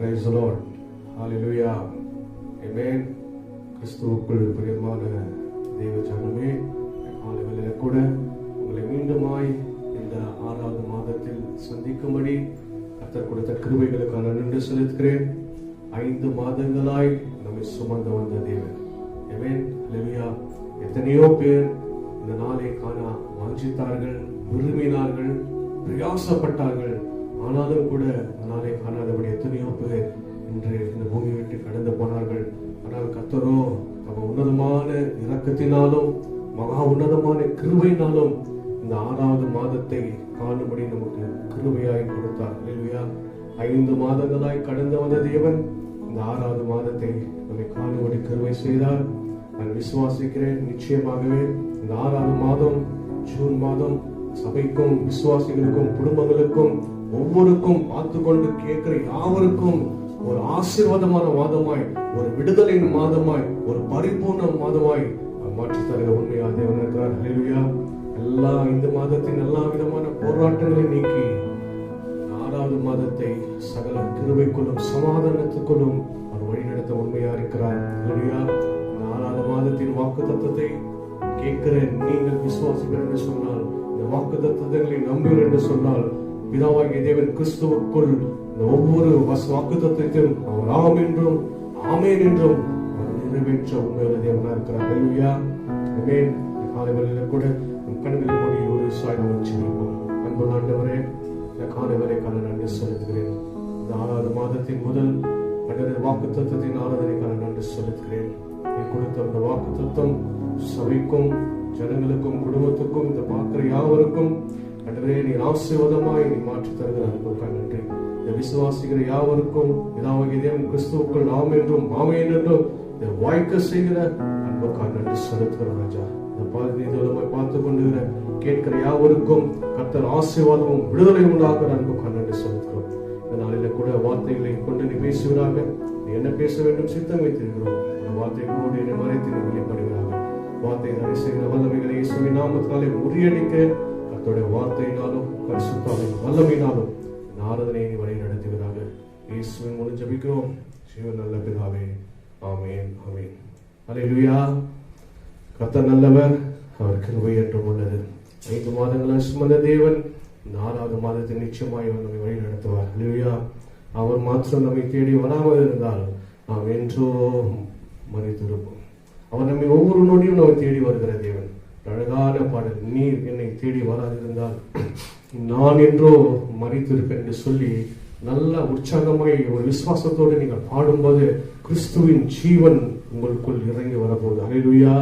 Praise the Lord. Hallelujah. Amen. கிறிஸ்துவுக்குள் பிரியமான தேவ ஜனமே, காலையில் கூட உங்களை மீண்டுமாய் இந்த 6வது மாதத்தில் சந்திக்கும்படி கர்த்தர் கொடுத்த கிருபைகளுக்கான நன்றி செலுத்துகிறேன். 5 மாதங்களாய் நம்மை சுமந்து வந்த தேவன். ஆமென். ஹல்லேலூயா. எத்தனையோ பேர் இந்த நாளை காண வாஞ்சித்தார்கள், விரும்பினார்கள், பிரயாசப்பட்டார்கள். ஆனாலும் கூட இந்த நாளை காணாதபடி எத்தனையோ பேர் இன்று இந்த பூமியை விட்டு கடந்து போனார்கள். ஆனால் கர்த்தரோ நம்ம உன்னதமான இரக்கத்தினாலும் மகா உன்னதமான கிருபையினாலும் இந்த 6வது மாதத்தை காணும்படி நமக்கு கிருபையாய் கொடுத்தார். ஹல்லேலூயா. 5 மாதங்களாய் கடந்து வந்த தேவன் இந்த 6வது மாதத்தை நம்மை காணும்படி கிருபை செய்தார். நான் விசுவாசிக்கிறேன், நிச்சயமாகவே இந்த 6வது மாதம் ஜூன் மாதம் சபைக்கும் விசுவாசிகளுக்கும் குடும்பங்களுக்கும் ஒவ்வொருக்கும் பார்த்து கொண்டு கேட்கிற யாவருக்கும் ஒரு ஆசீர்வாதமான மாதமாய், ஒரு விடுதலையின் மாதமாய், ஒரு பரிபூர்ண மாதமாய் மாற்றி தருகிற உண்மையாக தேவன் இருக்கிறார். ஹல்லேலூயா. இந்த மாதத்தின் எல்லா விதமான போராட்டங்களை நீக்கி 6வது மாதத்தை சகல கிருபைக்குள்ளும் சமாதானத்துக்குள்ளும் அவர் வழிநடத்த உண்மையா இருக்கிறார். ஹல்லேலூயா. 6வது மாதத்தின் வாக்கு தத்தத்தை கேட்கிற நீங்கள் விசுவாசிகள் என்று சொன்னால், இந்த வாக்கு தத்தங்களை நம்புகிறேன் என்று சொன்னால், பிதாவாகிய தேவன் கிறிஸ்துவுக்குள் இந்த ஒவ்வொரு வாக்கு தத்தத்தையும் அவர் ஆம் என்றும் ஆமேன் என்றும் நிறைவேற்ற உண்மையுள்ள தேவனா இருக்கிறார். ஹல்லேலூயா. ஆமென். காலை வேளையில கூட நம் கண்களை மூடி ஒரு சாய்வு வச்சு நிற்போம். அன்புள்ள ஆண்டவரே, இந்த காலை வேளைக்கான நன்றி செலுத்துகிறேன். இந்த 6வது மாதத்தின் முதல் வாக்கு தத்தத்தின் ஆராதனைக்கான நன்றி செலுத்துகிறேன். நீ கொடுத்த அந்த வாக்கு தத்தம் சபைக்கும் ஜனங்களுக்கும் குடும்பத்துக்கும் இந்த பார்க்கிற யாவருக்கும் ஆண்டவரே நீ ஆசீர்வாதமாய் நீ மாற்றி தருகிற அன்புக்காக நன்றி. இந்த விசுவாசிக்கிற யாவருக்கும் பிதாவாகிய தேவன் கிறிஸ்துவுக்குள் ஆம் என்றும் ஆமென் என்றும் இந்த வாய்க்க செய்கிற அன்புக்காக நன்றி செலுத்துகிறோம் ராஜா. இந்த பாதிப்புகளை பார்த்து கொண்டுகிற கேட்கிற யாவருக்கும் கர்த்தர் ஆசீர்வாதமும் விடுதலை உண்டாகிற அன்புக்காக நன்றி செலுத்துகிறோம். இந்த நாளில கூட வார்த்தைகளை கொண்டு நீ பேசுகிறாங்க. நீ என்ன பேச வேண்டும் சித்தம் வைத்திருக்கிறோம். அந்த வார்த்தை கூட என்னை மறைத்து நீ வெளிப்படுகிறாங்க. வார்த்தை தடை செய்கிற வல்லமைகளை இயேசுவின் நாமத்தினாலே முறியடிக்க கர்த்தருடைய வார்த்தையினாலும் பரிசுத்தாவின் வல்லமையினாலும் இந்த ஆராதனையை வழி நடத்துகிறாங்க. இயேசுவின் மூலம் ஜெபிக்கிறோம் ஜீவன் நல்ல பிதாவே. ஆமென். ஆமென். ஹல்லேலூயா. கர்த்தர் நல்லவர், அவர் கிருபை என்றும் உள்ளது. 5 மாதங்களாக சுமந்த தேவன் இந்த 6வது மாதத்தில் நிச்சயமாய் நம்மை வழி நடத்துவார். ஹல்லேலூயா. அவர் மாத்திரம் நம்மை தேடி வராமல் இருந்தால் நாம் என்றோ மறித்திருப்போம். அவர் நம்மை ஒவ்வொரு நொடியும் நம்மை தேடி வருகிற தேவன். அழகான பாடல், நீர் என்னை தேடி வராதிருந்தால் நான் என்றோ மறித்திருப்பேன் என்று சொல்லி நல்ல உற்சாகமாய் ஒரு விசுவாசத்தோடு நீங்கள் பாடும்போது கிறிஸ்துவின் ஜீவன் உங்களுக்குள் இறங்கி வரப்போகுது. ஹல்லேலூயா.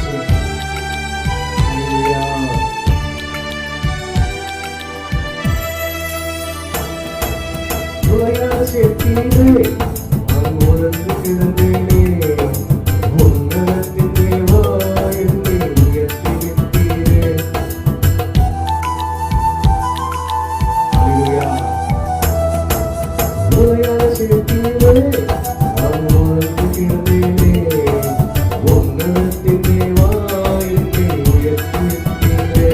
Jesus. Hallelujah. உலக செத்தீரே நான் உணர்ந்து கிடந்தேனே உன்னதத்தின் தேவா என்னை உயர்த்தி விட்டீரே. Hallelujah. உலக செத்தீரே நான் உணர்ந்து கிடந்தேனே உன்னதத்தின் தேவா என்னை உயர்த்தி விட்டீரே.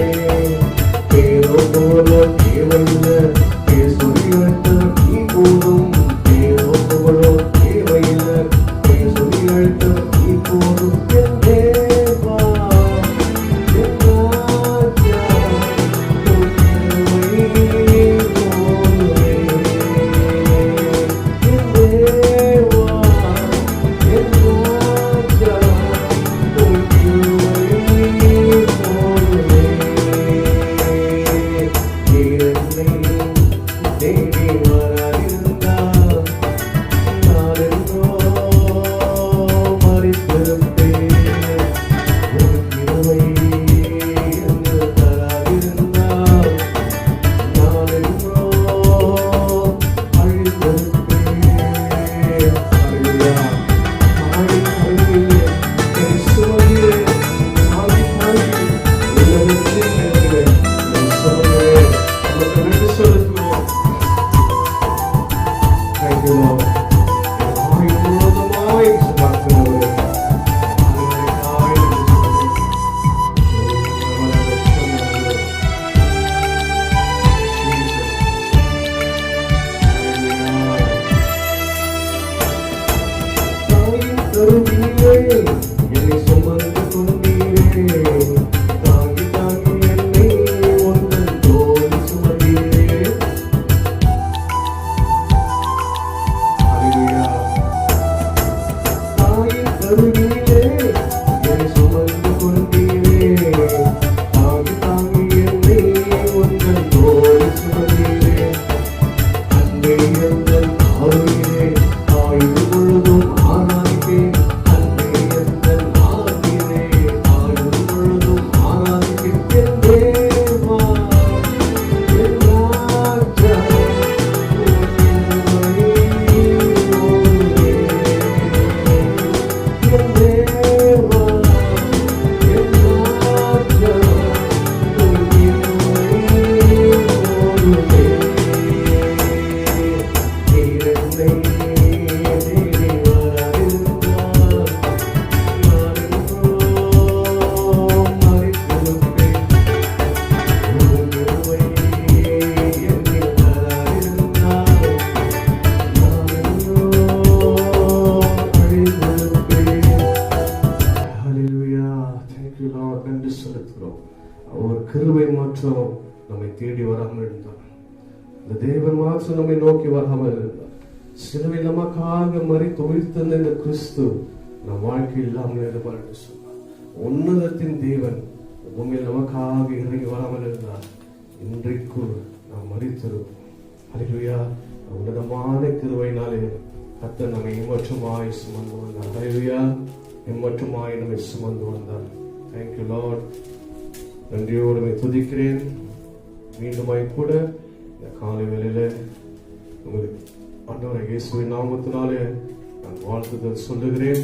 பேரோ போலோ தேவையில்லை என்னை சுமந்து கொண்டீரே தாங்கி தாங்கி என்னை ஒன்றன் தோல் சுமந்தீரே. தாயின் கருவிலே என்னை சுமந்து கொண்டீரே தாங்கி தாங்கி என்னை ஒன்றன் தோல் சுமந்தீரே. அன்பே எந்தன் ஆவியிலே ஆயுள் முழுதும் ஆராய்த்தேன். ஒரு கிருபை மாற்றம் நம்மை தேடி வராமல் இருந்தார். இந்த தேவன் மாற்றம் நம்மை நோக்கி வராமல் இருந்தார். சிலுவையில் நமக்காக மரித்து உயிர்த்தெழுந்த இந்த கிறிஸ்து நம் வாழ்க்கை இல்லாமல் இருப்பார் என்று சொன்னார். உன்னதத்தின் தேவன் பூமியில் நமக்காக இறங்கி வராமல் இருந்தார். இன்றைக்கு நாம் மரித்திருப்போம். ஹல்லேலூயா. உன்னதமான கிருபையினாலே கர்த்தர் நம்மை இம்மட்டுமாய் சுமந்து வந்தார். ஹல்லேலூயா. இம்மட்டுமாய் நம்மை சுமந்து வந்தார். Thank you Lord. நன்றியோடு துதிக்கிறேன். மீண்டுமாய் கூட இந்த காலை வேளையில உங்களுக்கு ஆண்டவரை இயேசுவின் நாமத்தினாலே நான் வாழ்த்துதல் சொல்லுகிறேன்.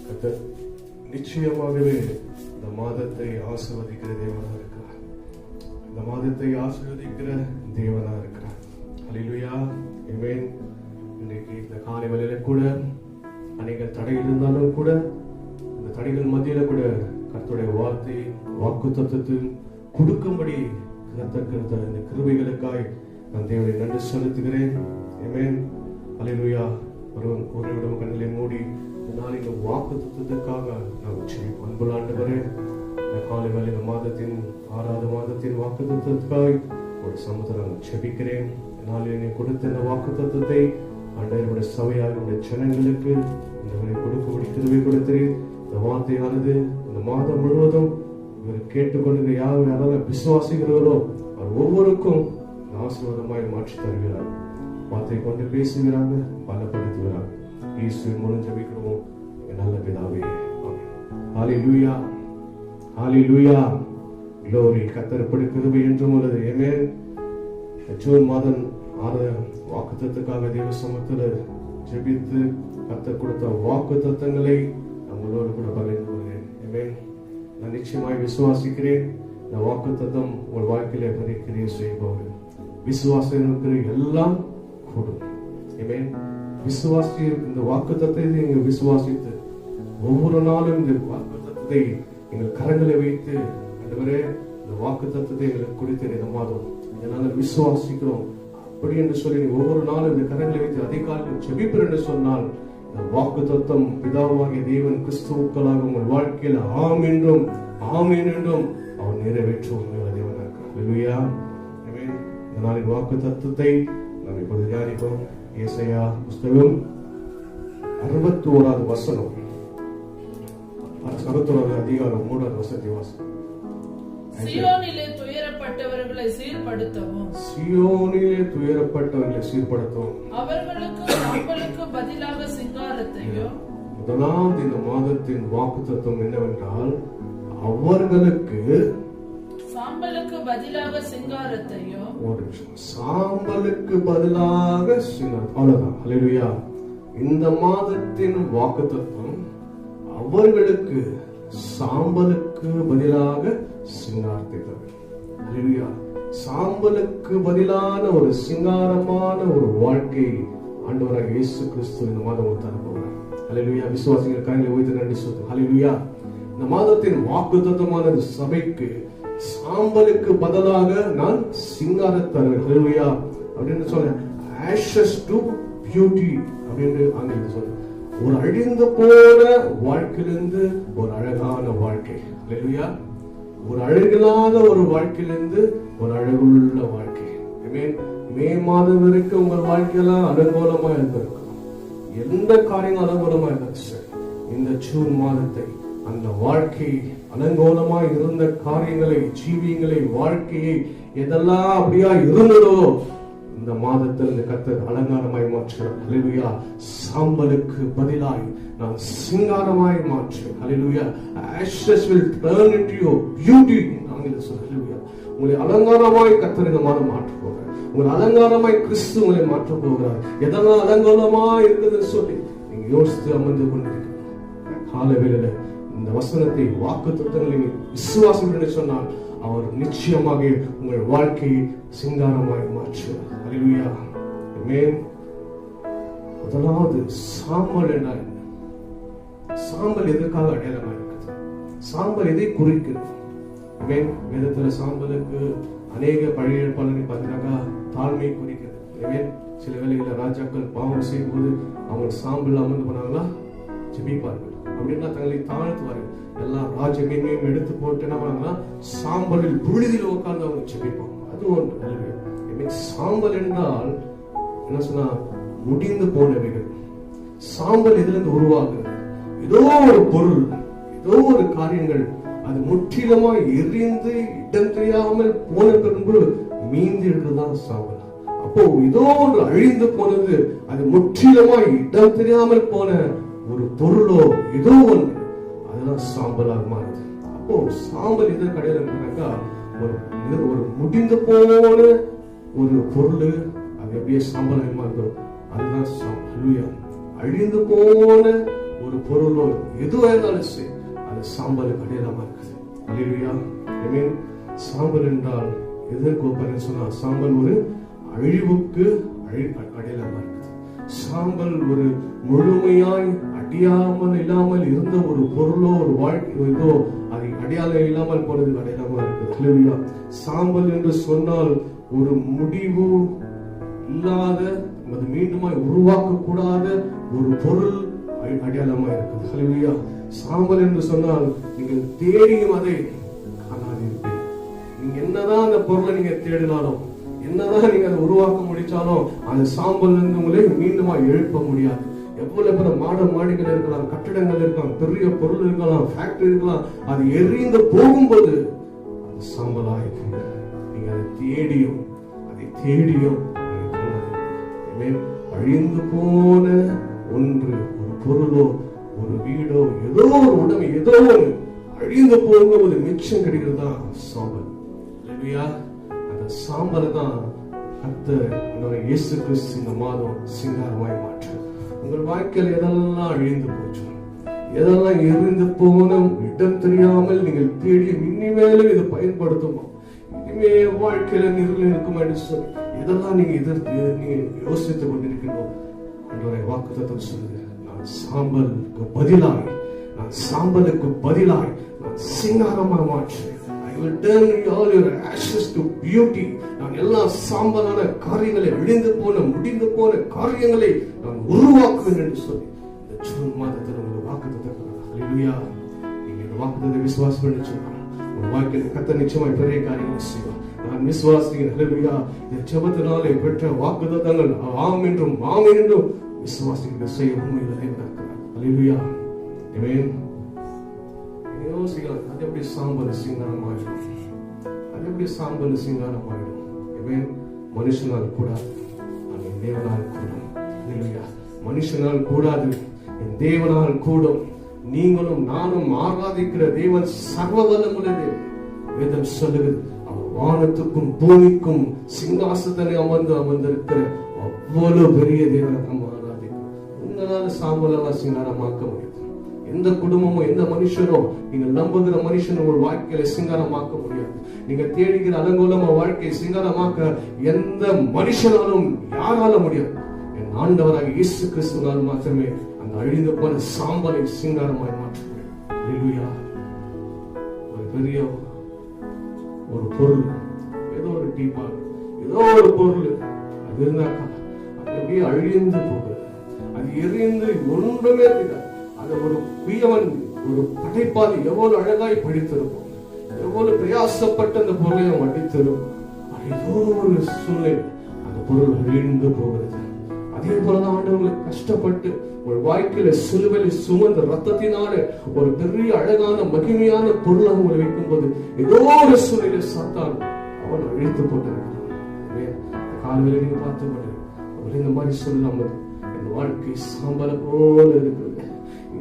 கர்த்தர் நிச்சயமாகவே இந்த மாதத்தை ஆசீர்வதிக்கிற தேவனா இருக்கிறார். இந்த மாதத்தை ஆசீர்வதிக்கிற தேவனா இருக்கிறார். ஹல்லேலூயா. ஆமென். இன்னைக்கு இந்த காலை வேளையில கூட அநேக தடைகள் இருந்தாலும் கூட இந்த தடைகள் மத்தியில கூட கர்த்தருடைய வார்த்தை வாக்குத்தத்தத்தில் கொடுக்கும்படி கர்த்தர் இந்த கிருபைகளுக்காய் நான் தேவனை நன்றி செலுத்துகிறேன். ஆமென். ஹல்லேலூயா. ஒரு நிமிடம் கண்களை மூடி நாளை இந்த வாக்குத்தத்தத்துக்காக நான் ஜெபிப்போம். அன்புள்ள ஆண்டவரே, இந்த காலை வேளை இந்த மாதத்தின் 6வது மாதத்தின் வாக்குத்தத்தத்துக்காய் ஒரு சமுத்திரம் ஜெபிக்கிறேன். நாளில் நீ கொடுத்த இந்த வாக்குத்தத்தத்தை ஆண்டவருடைய சபையாக ஜனங்களுக்கு இந்த கொடுக்கும்படி கிருபை கொடுத்தேன். இந்த வார்த்தையானது இந்த மாதம் முழுவதும் இவர் கேட்டுக்கொண்டு யாராவது விசுவாசிக்கிறவரோ அவர் ஒவ்வொருக்கும் ஆசீர்வாதமாய் மாற்றி தருகிறார். வார்த்தை கொண்டு பேசுகிறாங்க, பலப்படுத்துகிறாங்க. இயேசுவின் மூலம் ஜெபிக்கிறோம் நல்ல பிதாவே. ஆமென். ஹல்லேலூயா. ஹalleluya. glory. கர்த்தர் கிருபை என்றும் உள்ளது. ஆமென். ஜூன் மாதம் 6 வாக்குத்தத்தத்துக்காக தேவ சமூகத்தில் ஜெபித்து கர்த்தர் கொடுத்த வாக்குத்தத்தங்களை நம்மளோடு கூட பகிர்ந்து கொள்கிறேன். ஆமென். நான் நிச்சயமாய் விசுவாசிக்கிறேன், இந்த வாக்குத்தத்தம் உங்கள் வாழ்க்கையில பரிக்கிரியை செய்வார்கள். விசுவாசம் எல்லாம் கூடும். ஆமென். விசுவாசி இந்த வாக்குத்தத்தை நீங்கள் விசுவாசித்து ஒவ்வொரு நாளும் இந்த வாக்குத்தத்தை எங்கள் கரங்களை வைத்து, ஆண்டவரே இந்த வாக்குத்தத்தை எங்களுக்கு கொடுத்த இந்த மாதம் நாங்கள் விசுவாசிக்கிறோம் அப்படி என்று சொல்லி ஒவ்வொரு நாளும் இந்த கரங்களை வைத்து அதிகாலையில் ஜெபிப்பீர் என்று சொன்னால் இந்த வாக்குத்தத்தம் பிதாவாகிய தேவன் கிறிஸ்துவுக்களாக உங்கள் வாழ்க்கையில் ஆம் என்றும் ஆமீன் என்றும் அவர் நிறைவேற்றும் தேவனாக இருக்கிறார். ஹல்லேலூயா. ஆமென். இந்த நாளின் வாக்குத்தத்தத்தை நாம் இப்பொழுது தியானிப்போம். ஏசாயா புஸ்தகம் 61வது வசனம், 61வது அதிகாரம் 3வது வசனத்தை வாசிப்போம். சீயோனிலே துயரப்பட்டவர்களை சீர்படுத்தவும், சீயோனிலே துயரப்பட்டவர்களை சீர்படுத்தவும், அவர்களுக்கு சாம்பலுக்கு பதிலாக சிங்காரத்தையும். முதலாவது இந்த மாதத்தின் வாக்குத்தத்தம் என்னவென்றால், அவர்களுக்கு சாம்பலுக்கு பதிலாக சிங்காரத்தையும். ஒரு சாம்பலுக்கு பதிலாக சிங்காரம். அவ்வளவுதான். ஹல்லேலூயா. இந்த மாதத்தின் வாக்குத்தத்தம் அவர்களுக்கு சாம்பலுக்கு பதிலாக சிங்காரத்தை தரும். ஹல்லேலூயா. சாம்பலுக்கு பதிலான ஒரு சிங்காரமான ஒரு வாழ்க்கை ஆண்டவராகிய இயேசு கிறிஸ்து இந்த மாதம் தரப்போகிறார். ஹல்லேலூயா. விசுவாசிகள் கரங்களை உயர்த்தி நன்றி சொல்லுங்கள். ஹல்லேலூயா. இந்த மாதத்தின் வாக்குத்தத்தமானது சபைக்கு சாம்பலுக்கு பதிலாக நான் சிங்காரத்தை தருவேன். ஹல்லேலூயா. அப்படின்னு சொல்ல ashes to beauty அப்படின்னு ஆங்கிலத்தில் சொல்ல, ஒரு அழிந்து போன வாழ்க்கையிலிருந்து ஒரு அழகான வாழ்க்கை. ஹல்லேலூயா. ஒரு அழகில்லாத ஒரு வாழ்க்கையிலிருந்து ஒரு அழகுள்ள வாழ்க்கை. மே மாதம் வரைக்கும் உங்கள் வாழ்க்கையெல்லாம் அனுகூலமா இருந்திருக்கும். எந்த காரியம் அனுகூலமா இருந்துச்சு, இந்த ஜூன் மாதத்தை அந்த வாழ்க்கை அலங்கோலமாய் இருந்த காரியங்களை, ஜீவியங்களை, வாழ்க்கையை எதெல்லாம் அப்படியா இருந்ததோ இந்த மாதத்தில் இந்த கர்த்தர் அலங்காரமாய் மாற்றுகிறார். ஹல்லேலூயா. சாம்பலுக்கு பதிலாய் நான் சிங்காரமாய் மாற்றுவேன். ஹல்லேலூயா. ashes will turn into your beauty. ஹல்லேலூயா. உங்களை அலங்காரமாய் கர்த்தர் இந்த மாதம் மாற்ற போகிறார். உங்களை அலங்காரமாய் கிறிஸ்து உங்களை மாற்ற போகிறார். எதெல்லாம் அலங்கோலமாய் இருக்குதுன்னு சொல்லி நீங்க யோசித்து அமர்ந்து கொண்டிருக்கீங்க. காலவேளையில இந்த வசனத்தை வாக்குத்தத்தங்களை விசுவாசம் என்று சொன்னால் அவர் நிச்சயமாக உங்கள் வாழ்க்கையை சிங்காரமாய் மாற்றுவார். ஹல்லேலூயா. ஆமென். முதலாவது சாம்பல் என்றால் என்ன? சாம்பல் எதற்காக அடையாளமாக இருக்குது? சாம்பல் எதை குறிக்கிறது? ஆமென். வேதத்துல சாம்பலுக்கு அநேக பழைய ஏற்பாடுகளை பார்த்தீங்கன்னா தாழ்மை குறிக்கிறது. ஆமென். சில வேளைகளில் ராஜாக்கள் பாவம் செய்யும் போது அவங்க சாம்பல் அமர்ந்து போனாங்களா ஜெபிப்பார்கள். அப்படின்னா தங்களை தாழ்த்துவார்கள். எல்லா ராஜமேன்மையும் எடுத்து போட்டு என்ன பண்ணாங்கன்னா சாம்பலில் புழுதியில் உட்கார்ந்து அவங்க ஜெபிப்பாங்க. அது ஒன்று. சாம்பல் என்றால் என்ன சொன்னா முடிந்து போனவைகள். சாம்பல் எதிலிருந்து உருவாகுது? ஏதோ ஒரு பொருள், ஏதோ ஒரு காரியங்கள் அது முற்றிலுமாய் எரிந்து இடம் தெரியாமல் போன பின்பு மீந்து இருக்கிறதுதான் சாம்பல். அப்போ ஏதோ ஒரு அழிந்து போனது, அது முற்றிலுமாய் இடம் தெரியாமல் போன ஒரு பொருளோ ஏதோ ஒன்று, அதுதான் சாம்பலாக மாறுது. அப்போ சாம்பல் எதற்கு அடையாளம்னாக்கா ஒரு முடிந்து போன ஒரு பொருள் அது எப்படியே சாம்பலாக மாறுதோ அதுதான் சாம்பல். அழிந்து போன ஒரு பொருளோ எதுவாக இருந்தாலும் சரி அது சாம்பலுக்கு அடையாளமா இருக்குது. ஹல்லேலூயா. ஆமென். சாம்பல் என்றால் எதற்கு ஒப்பாக சொன்னா சாம்பல் ஒரு அழிவுக்கு அடையாளமா இருக்குது. சாம்பல் ஒரு முழுமையாய் அடியாமல் இல்லாமல் இருந்த ஒரு பொருளோ ஒரு வாழ்க்கையோ அது அடையாளம் இல்லாமல் போனது அடையாளமா இருக்குது. ஹல்லேலூயா. சாம்பல் என்று சொன்னால் ஒரு முடிவு இல்லாத, அது மீண்டுமாய் உருவாக்க கூடாத ஒரு பொருள் அடையாளமா இருக்குது. ஹல்லேலூயா. சாம்பல் என்று சொன்னால் நீங்கள் தேடியும் அதை காணாதிருப்பீர்கள். நீங்க என்னதான் அந்த பொருளை நீங்க தேடினாலும், என்னதான் நீங்க அதை உருவாக்க முடிச்சாலும் அந்த சாம்பல் இருந்து உங்களை மீண்டுமா எழுப்ப முடியாது. எவ்வளவு பேர் மாடிகள் இருக்கலாம், கட்டிடங்கள் இருக்கலாம், பெரிய பொருள் இருக்கலாம், ஃபேக்டரி இருக்கலாம், அது எரிந்து போகும்போது அது சாம்பலாயிருக்கும். நீங்க அதை தேடியும் அழிந்து போன ஒன்று, ஒரு பொருளோ ஒரு வீடோ ஏதோ ஒரு உடமை ஏதோ ஒன்று அழிந்து போகும்போது மிச்சம் கிடைக்கிறது தான் சாம்பல். இல்லையா? அந்த சாம்பலை தான் கர்த்தர் இயேசு கிறிஸ்து இந்த மாதம் சிங்காரமாய் மாற்ற. உங்கள் வாழ்க்கையில் எதெல்லாம் அழிந்து போச்சு, எதெல்லாம் எரிந்து போன இடம் தெரியாமல் நீங்கள் தேடி இனிமேலும் இதை பயன்படுத்துமா, இனிமே வாழ்க்கையில நிறுவனம் இருக்கும் என்று சொல்லி எதெல்லாம் நீங்க நீங்க யோசித்துக் கொண்டிருக்கிறோம். அன்றைய வாக்குத்தத்தம் சொல்லுது, நான் சாம்பலுக்கு பதிலாய் நான் சிங்காரமா மாற்றுவேன். I will turn all your ashes to beauty. நான் எல்லா சாம்பலான காரியங்களை, அழிந்து போன முடிந்து போன காரியங்களை நான் உருவாக்குவேன் என்று சொல்லி இந்த ஜூன் மாதத்தில் ஒரு வாக்குத்தத்தம். ஹல்லேலூயா. நீங்க இந்த வாக்குத்தத்தை விசுவாசம் பண்ணி சொன்னா உங்க வாழ்க்கையில் கர்த்தர் நிச்சயமாய் பெரிய காரியங்களை செய்வார். நான் விசுவாசிக்கிறேன். ஹல்லேலூயா. இந்த ஜெபத்தினாலே பெற்ற வாக்குத்தத்தங்கள் ஆம் என்றும் ஆமென் என்றும் விசுவாசிகள் செய்ய உண்மையில் நிறைவேறார். ஹல்லேலூயா. ஆமென். யோசிக்கலாம், அது எப்படி சாம்பல் சிங்காரமாயிடும், அது எப்படி சாம்பல் சிங்காரமாயிடும். மனுஷனால் கூடாது, என் தேவனால் கூடும். மனுஷனால் கூடாது, என் தேவனால் கூடும். நீங்களும் நானும் ஆராதிக்கிற தேவன் சர்வ வல்லமுள்ள தேவன். வேதம் சொல்லுகிறது, அவர் வானத்துக்கும் பூமிக்கும் சிங்காசனத்தை அமர்ந்திருக்கிற அவ்வளவு பெரிய தேவனை நம்ம ஆராதிக்கிறோம். உங்களால சாம்பலெல்லாம் சிங்காரமாக்க முடியும். எந்த குடும்பமோ எந்த மனுஷனோ நீங்கள் நம்புகிற மனுஷன் ஒரு வாழ்க்கையில சிங்காரமாக்க முடியாது. நீங்க தேடுகிற அலங்கோலமா வாழ்க்கையை சிங்காரமாக்க எந்த மனுஷனாலும் யாரால முடியாது. என் ஆண்டவராக இயேசு கிறிஸ்துவால் மாத்திரமே அந்த அழிந்து போன சாம்பலை சிங்காரமாய் மாற்ற முடியும். ஹல்லேலூயா. ஒரு பெரிய ஒரு பொருள், ஏதோ ஒரு டீபால், ஏதோ ஒரு பொருள் அது இருந்தாக்கா அது அப்படியே அழிந்து போகுது, அது எரிந்து ஒன்றுமே தெரியாது. ஒரு குயவன், ஒரு படைப்பாளி எவ்வளவு அழகாய் படித்திருப்போம், எவ்வளவு பிரயாசப்பட்டு அந்த பொருளை வடித்திருப்போம். ஏதோ ஒரு சூழ்நிலை அந்த பொருள் அழிந்து போகிறது. அதே போலதான் ஆண்டவர்கள் கஷ்டப்பட்டு ஒரு வாழ்க்கையில சிலுவையில் சுமந்த ரத்தத்தினால ஒரு பெரிய அழகான மகிமையான பொருளை அவங்களை வைக்கும் போது ஏதோ ஒரு சூழ்நிலை சாத்தான் அவன் அழித்து போட்டிருக்கிறான். காலையில நீங்க பார்த்து இந்த மாதிரி சொல்லாமல் என் வாழ்க்கை சாம்பல போல இருக்கிறது.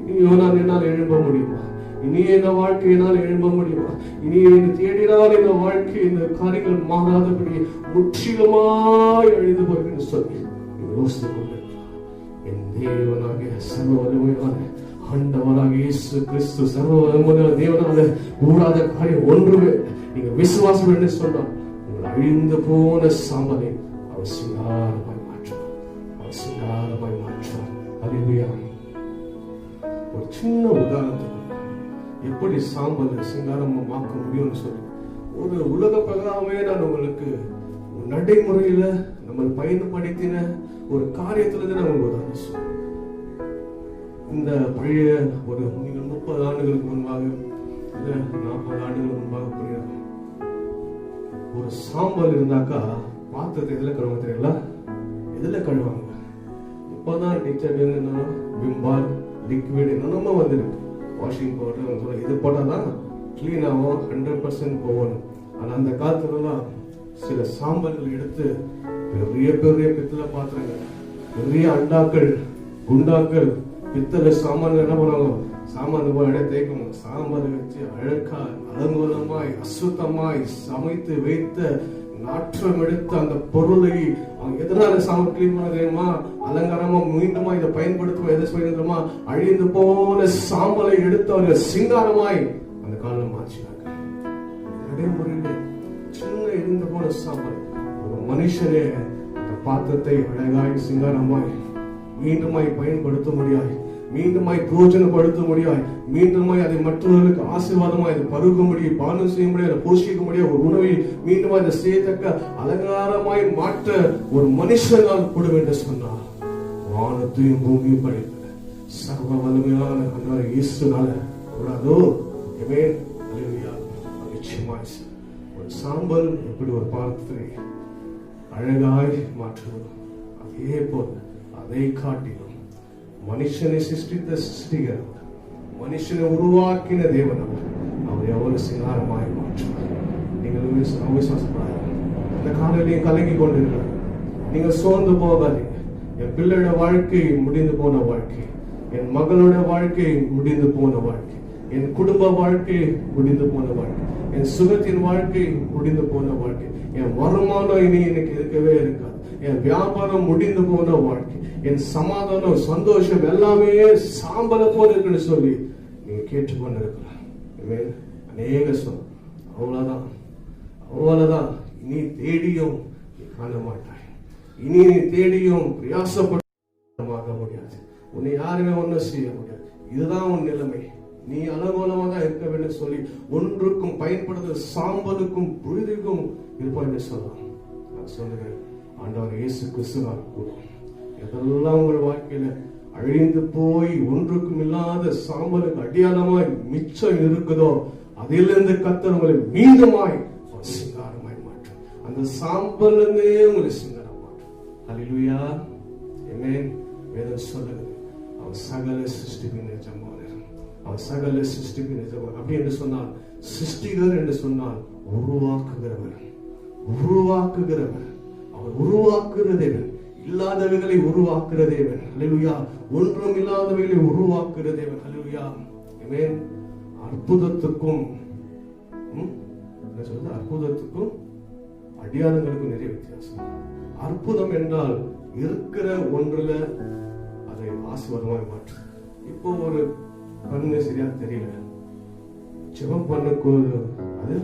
இனியோனால் என்னால் எழும்ப முடியுமா? இனி இந்த வாழ்க்கையினால் எழும்ப முடியுமா? இனி தேடினால் இந்த வாழ்க்கை இந்த காரியங்கள் மாறாதபடி முற்றிலுமாய் அழிந்து போகிறேன் சொல்லி யோசித்துக் கொண்டிருக்கிறார். என் தேவனாகிய சர்வ வல்லமையான ஆண்டவராக இயேசு கிறிஸ்து சர்வ வல்லமையான தேவனால கூடாத காரியம் ஒன்றுமே. நீங்க விசுவாசம் என்று சொன்னால் உங்கள் அழிந்து போன சாம்பலை அவர் சிங்காரமாய் மாற்றுவார். அவர் சிங்காரமாய் மாற்றுவார். ஹல்லேலூயா. ஒரு சின்ன உதாரணத்துக்கு எப்படி சாம்பல் சிங்காரமாக்க முடியும்னு சொல்லி ஒரு உலக பிரகாரமே நான் உங்களுக்கு நடைமுறையில நம்ம பயன்படுத்தின ஒரு காரியத்துல நான் உதாரணம் சொல்றேன். இந்த பழைய ஒரு 30 ஆண்டுகளுக்கு முன்பாக, 40 ஆண்டுகளுக்கு முன்பாக புரியாது, ஒரு சாம்பல் இருந்தாக்கா பாத்திரத்தை எதுல கழுவ தெரியல, எதுல கழுவாங்க. இப்பதான் டிட்டர்ஜென்ட், விம்பால், லிக்விட் என்னென்னமோ வந்துருக்கு, வாஷிங் பவுடர், இது போட்டாதான் கிளீன் ஆகும், 100% போகணும். ஆனா அந்த காலத்துலலாம் சில சாம்பல்கள் எடுத்து பெரிய பெரிய பித்தளை பாத்திரங்கள், பெரிய அண்டாக்கள், குண்டாக்கள், பித்தளை சாமான்கள் என்ன பண்ணுவாங்க, சாமான் போய் இடம் தேய்க்கணும், சாம்பார் வச்சு அழகா அலங்கோலமாய் அசுத்தமாய் சமைத்து வைத்த நாற்றம் எடுத்து அந்த பொருளை அவங்க எதனால சாமான் கிளீன் பண்ண தெரியுமா, அலங்காரமா மீண்டுமா இதை பயன்படுத்தும், எதை செய்யணுமா, அழிந்து போன சாம்பலை எடுத்து அவங்க சிங்காரமாய் அந்த காலம் மாற்றினாங்க. நடைமுறையில சின்ன இருந்து போன சாம்பல் ஒரு மனுஷனே அந்த பாத்திரத்தை அழகாய் சிங்காரமாய் மீண்டுமாய் பயன்படுத்த முடியாது, மீண்டுமாய் பிரயோஜனப்படுத்த முடியாது, மீண்டுமாய் அதை மற்றவர்களுக்கு ஆசீர்வாதமாய் அதை பருக முடியும், பானம் செய்ய முடியாது, போஷிக்க முடியாது, ஒரு உணவை மீண்டுமாய் அதை செய்யத்தக்க அலங்காரமாய் மாற்ற ஒரு மனுஷனால் கூடும் என்று சொன்னார். வானத்தையும் பூமியும் படைத்த சர்வ வலிமையான அந்த இயேசுனால கூடாதோ? நிச்சயமாய் ஒரு சாம்பல் எப்படி ஒரு பாத்திரத்தை அழகாய் மாற்றுவது, அதே போல அதை காட்டிலும் மனுஷனை சிருஷ்டித்த சிருஷ்டிகர், மனுஷனை உருவாக்கின தேவன் அவர் எவ்வளவு சிங்காரமாய் மாற்றுவார். நீங்கள் விசுவாசப்படாது. இந்த காலையிலையும் கலங்கி கொண்டிருக்கிறார். நீங்கள் சோர்ந்து போகாதீங்க. என் பிள்ளையோட வாழ்க்கை முடிந்து போன வாழ்க்கை, என் மகளோட வாழ்க்கை முடிந்து போன வாழ்க்கை, என் குடும்ப வாழ்க்கை முடிந்து போன வாழ்க்கை, என் சுகத்தின் வாழ்க்கை முடிந்து போன வாழ்க்கை, என் வருமானம் இனி எனக்கு இருக்கவே இருக்காது, என் வியாபாரம் முடிந்து போன வாழ்க்கை, என் சமாதானம் சந்தோஷம் எல்லாமே சாம்பல போல இருக்குன்னு சொல்லி நீங்க கேட்டுக்கொண்டு இருக்கலாம். அநேக சொல் அவ்வளவுதான் இனி தேடியும் காண மாட்டாய், இனி நீ தேடியும் பிரயாசப்பட முடியாது, உன்னை யாருமே ஒன்னும் செய்ய முடியாது. இதுதான் உன் நிலைமை, நீ அலங்கோலமாக இருக்க வேண்டும் சொல்லி ஒன்றுக்கும் பயன்படுத்த சாம்பலுக்கும் புழுதிக்கும் இருப்பான் என்று சொல்லலாம். நான் சொல்லுகிறேன், ஆண்டவர் இயேசு கிறிஸ்துவாக கூடும் எதெல்லாம் உங்கள் வாழ்க்கையில அழிந்து போய் ஒன்றுக்கும் இல்லாத சாம்பலுக்கு அடியாளமாய் மிச்சம் இருக்குதோ அதிலிருந்து கர்த்தர் உங்களை மீண்டுமாய் சிங்காரமாய் மாற்றும். அந்த சாம்பல் உங்களை சிங்காரம் மாற்றும். அல்லேலூயா, ஆமென். வேதம் சொல்லுகிறது, அவர் சகல சிருஷ்டிப்பின் எஜமானர், அவர் சகல சிருஷ்டிப்பின் எஜமானர். அப்படி என்று சொன்னால் சிருஷ்டிகர் என்று சொன்னால் உருவாக்குகிறவர், அவர் உருவாக்குகிற தேவன், இல்லாதவைகளை உருவாக்குகிற தேவன். அல்லேலூயா, ஒன்றும் இல்லாதவைகளை உருவாக்குகிற தேவன். அல்லேலூயா, ஆமென். அற்புதத்துக்கும் அற்புதத்துக்கும் அடியாளங்களுக்கும் நிறைய வித்தியாசம். அற்புதம் என்றால் இருக்கிற ஒன்றுல அதை ஆசீர்வாதமாய் மாற்று. இப்போ ஒரு கண்ணு சரியா தெரியல, ஜெபம் பண்ணும்போது அது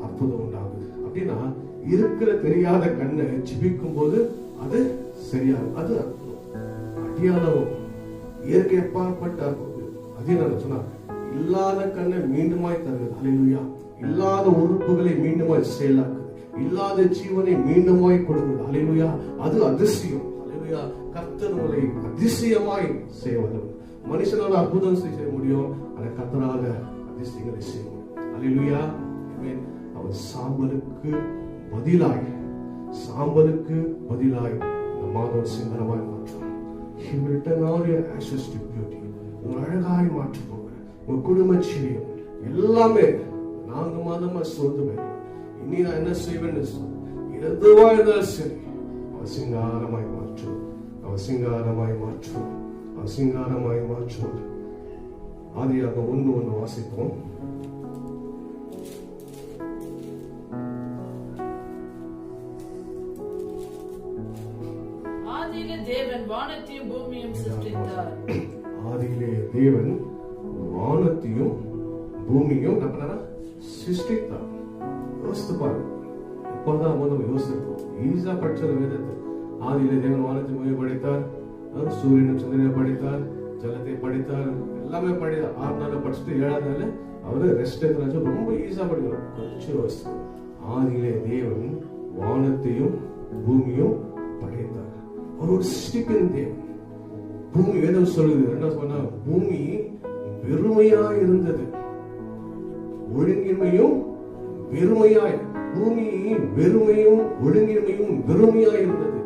அற்புதம் உண்டாகுது. அப்படின்னா இருக்கிற தெரியாத கண்ணை ஜெபிக்கும் போது அது சரியாகும், அது அற்புதம். அடியாளம் இயற்கை அப்பாற்பட்ட அதே நான் சொன்னா இல்லாத கண்ணை மீண்டுமாய் தருகிறது. அல்லேலூயா, இல்லாத உறுப்புகளை மீண்டுமாய் செயலாக்குது, இல்லாத ஜீவனை மீண்டுமாய் கொடுக்குது. அல்லேலூயா, அது அதிசயம். அல்லேலூயா, கர்த்தர் உங்களை அதிசயமாய் செய்வது. மனுஷனால அற்புதம் செய்ய முடியும், ஆனா கர்த்தரால அதிசயங்களை செய்ய முடியும். அல்லேலூயா, ஆமென். அவர் சாம்பலுக்கு பதிலாய் இந்த மாதம் சிங்கரமாய் மாற்றார். He will turn all your ashes to beauty. உங்கள் அழகாய் மாற்ற போகிறார். உங்க குடும்ப ஜீவியம் எல்லாமே 4 மாதமா சோர்ந்து இனி நான் என்ன செய்வேன்னு எதுவா இருந்தாலும் சரி அவர் சிங்காரமாய் மாற்றுவார். ஆதியாக 1:1 வாசிப்போம். ஆதியிலே தேவன் வானத்தையும் பூமியையும் சிருஷ்டித்தார். ஆதியிலே தேவன் வானத்தையும் பூமியும் சிருஷ்டித்தார். யோசித்து பாருங்க, இப்பதான் நம்ம யோசிப்போம். ஈஸா படிச்ச வேதத்தை, ஆதியிலே தேவன் வானத்தை பூமியை படைத்தார், சூரியனை சந்திரனை படைத்தார், ஜலத்தை படைத்தார், எல்லாமே படித்தார். 6 நாள் படிச்சுட்டு 7ஆவது நாள் அவரு ரெஸ்ட் எடுத்து ரொம்ப ஈஸியா படிக்கிறோம். கொஞ்சம் யோசிச்சு, ஆதியிலே தேவன் வானத்தையும் பூமியும் படைத்தார். அவரோட சிருஷ்டிப்பின் தேவன். பூமி வேதம் சொல்லுது, என்ன சொன்னா, பூமி வெறுமையா இருந்தது, ஒழுங்கின்மையும் வெறுமையாய், பூமி வெறுமையும் ஒழுங்கின்மையும் வெறுமையாய் இருந்தது.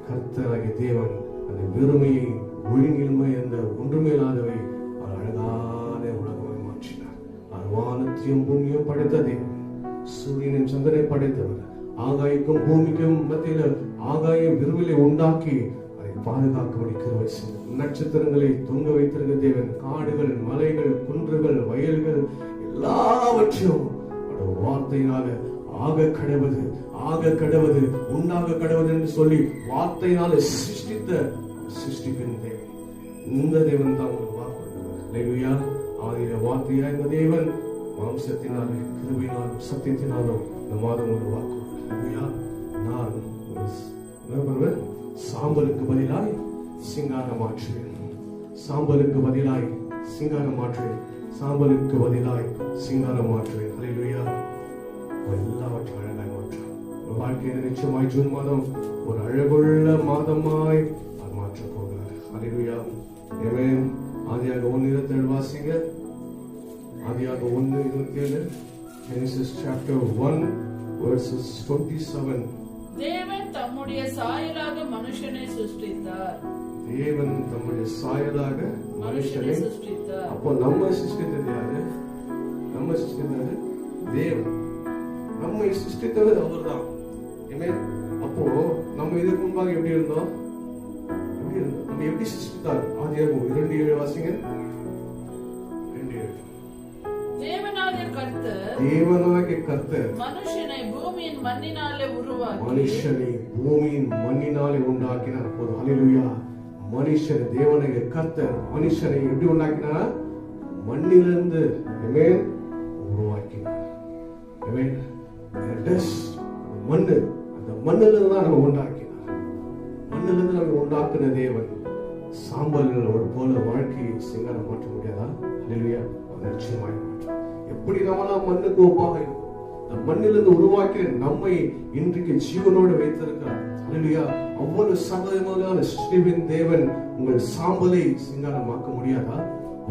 கர்த்தராகிய தேவன் அந்த வெறுமையை ஒழுங்கின்மை என்ற ஒன்றுமேலாதவை அவர் அழகான உலகமாய் மாற்றினார். அவர் வானத்தையும் பூமியும் படைத்த தேவன், சூரியனின் சந்திரனை படைத்தவர், ஆகாய்க்கும் பூமிக்கும் மத்தியில ஆகாயம் விருவிலை உண்டாக்கி அதை பாதுகாக்கும்படி கிருபை செய்தார். நட்சத்திரங்களை தொங்க வைத்திருந்த தேவன், காடுகள், மலைகள், குன்றுகள், வயல்கள் எல்லாவற்றையும் வார்த்தையினால ஆக கடவுது உண்டாக கடவுது என்று சொல்லி வார்த்தையினால சிருஷ்டிப்பின் தேவன். இந்த தேவன் தான் ஒரு வாக்கு. ஆதியில வார்த்தையா இந்த தேவன் மாம்சத்தினாலும் கிருபையினாலும் சத்தியத்தினாலும் இந்த மாதம் ஒரு வாக்கு. நான் சாம்பலுக்கு பதிலாய் சிங்காரம் மாற்றுவேன், அல்லேலூயா. எல்லாவற்றையும் அழகாய் மாற்றார். ஒரு வாழ்க்கையில நிச்சயமாய் ஜூன் மாதம் ஒரு அழகுள்ள மாதமாய் மாற்றப் போகிறார். அல்லேலூயா, ஆமென். ஆதியாக 1:27 வாசிங்க. ஆதியாக 1:27, Genesis chapter 1 verses 27. தேவன் தம்முடைய சாயலாக மனுஷனை சிருஷ்டித்தார். அப்போ நம்ம சிருஷ்டித்தது யாரு? தேவன். நம்மை சிருஷ்டித்தது அவர்தான். அப்போ நம்ம இதுக்கு முன்பாக எப்படி இருந்தோம்? நம்ம எப்படி சிருஷ்டித்தார்? ஆதியாகமம் 2:7 வாசிங்க. 2:7. கர்த்தர் மனுஷனை பூமியின் மண்ணினாலே உண்டாக்கினார். போதும். ஹல்லேலூயா. மனுஷன் தேவனாகிய கர்த்தர் மனுஷனை எப்படி உண்டாக்கினார்? மண்ணிலிருந்து உருவாக்கினார். மண்ணு, அந்த மண்ணிலிருந்து தான் நம்ம உண்டாக்கினார். மண்ணிலிருந்து நம்ம உண்டாக்குன தேவன் சாம்பல்கள் ஒரு போல வாழ்க்கையை சிங்காரம் மாற்ற முடியாதா? ஹல்லேலூயா. நிச்சயமாய் மாற்றம். எப்படி நம்மளாம் மண்ணுக்கு ஒப்பாக இருக்கும். இந்த மண்ணிலிருந்து உருவாக்கிய நம்மை இன்றைக்கு ஜீவனோடு வைத்திருக்கிறார். ஹல்லேலூயா. அவ்வளவு சகலமான ஸ்ரீவின் தேவன் உங்கள் சாம்பலை சிங்காரமாக்க முடியாதா?